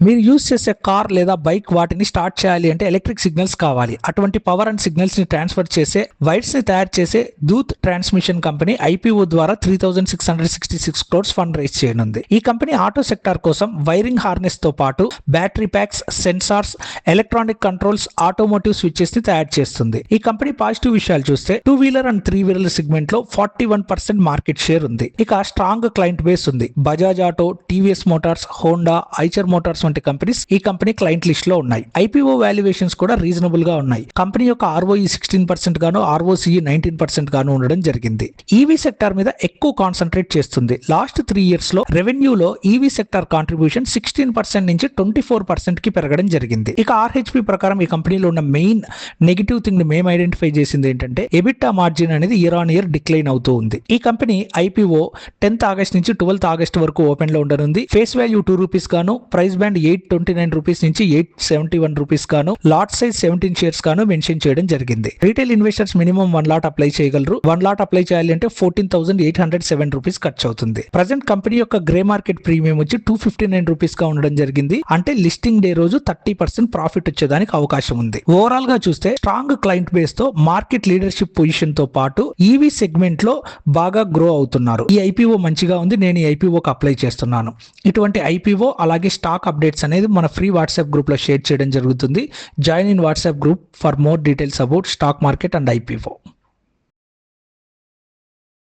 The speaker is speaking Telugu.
మీరు యూజ్ చేసే కార్ లేదా బైక్ వాటిని స్టార్ట్ చేయాలి అంటే ఎలక్ట్రిక్ సిగ్నల్స్ కావాలి. అటువంటి పవర్ అండ్ సిగ్నల్స్ ని ట్రాన్స్ఫర్ చేసే వైర్స్ ని తయారు చేసే దూత్ ట్రాన్స్మిషన్ కంపెనీ ఐపీఓ ద్వారా 3666 crores ఫండ్ రైజ్ చేయనుంది. ఈ కంపెనీ ఆటో సెక్టార్ కోసం వైరింగ్ హార్నెస్ తో పాటు battery packs, sensors, electronic controls, automotive switches ని తయారు చేస్తుంది. ఈ కంపెనీ పాజిటివ్ విషయాలు చూస్తే 2 వీలర్ అండ్ 3 వీలర్ సెగ్మెంట్ లో 41% మార్కెట్ షేర్ ఉంది. ఇక స్ట్రాంగ్ క్లయింట్ బేస్ ఉంది. Bajaj auto, TVS Motors, Honda, Eicher Motors వంటి కంపెనీస్ ఈ కంపెనీ క్లయింట్ లిస్ట్ లో ఉన్నాయి. ఐపీఓ వాల్యుయేషన్స్ కూడా రీజనబుల్ గా ఉన్నాయి. కంపెనీ యొక్క ఆర్ఓఈ 16% గాను, ఆర్ఓసిఈ 19% గాను ఉండడం జరిగింది. ఈవీ సెక్టార్ మీద ఎక్కువ కాన్సన్ట్రేట్ చేస్తుంది. లాస్ట్ 3 ఇయర్స్ లో రెవెన్యూలో ఈవీ సెక్టార్ కాంట్రిబ్యూషన్ 16% నుంచి 24% కి పెరగడం జరిగింది. ఇక ఆర్హెచ్పి ప్రకారం ఈ కంపెనీలో ఉన్న మెయిన్ నెగిటివ్ థింగ్ ని మేము ఐడెంటిఫై చేసింది ఏంటంటే ఎబిటా మార్జిన్ అనేది ఇయర్ ఆన్ ఇయర్ డిక్లైన్ అవుతూ ఉంది. ఈ కంపెనీ ఐపీఓ 10th ఆగస్ట్ నుంచి 12th ఆగస్ట్ వరకు ఓపెన్ లో ఉండనుంది. ఫేస్ వాల్యూ ₹2 గాను, ప్రైస్ బ్యాండ్ ₹829 నుంచి ₹871 గాను, లాట్ సైజ్ 17 షేర్స్ గాను మెన్షన్ చేయడం జరిగింది. Retail investors minimum 1 lot apply చేయగలరు. 1 లాట్ అప్లై చేయాలి అంటే ₹14,807 ఖర్చు అవుతుంది. ప్రజెంట్ కంపెనీ యొక్క గ్రే మార్కెట్ ప్రీమియం వచ్చి ₹259 గా ఉండడం జరిగింది. అంటే లిస్టింగ్ డే రోజు 30% ప్రాఫిట్ వచ్చేదానికి అవకాశం ఉంది. ఓవరాల్ గా చూస్తే స్ట్రాంగ్ క్లయింట్ బేస్ తో మార్కెట్ లీడర్షిప్ పొజిషన్ తో పాటు ఈవీ సెగ్మెంట్ లో బాగా గ్రో అవుతున్నారు. ఈ ఐపీఓ మంచిగా ఉంది. నేను ఈ ఐపీఓకి అప్లై చేస్తున్నాను. ఇటువంటి ఐపీఓ అలాగే స్టాక్ అప్డేట్స్ అనేది మన ఫ్రీ వాట్సాప్ గ్రూప్ లో షేర్ చేయడం జరుగుతుంది. Join in WhatsApp group for more details about stock market and IPO.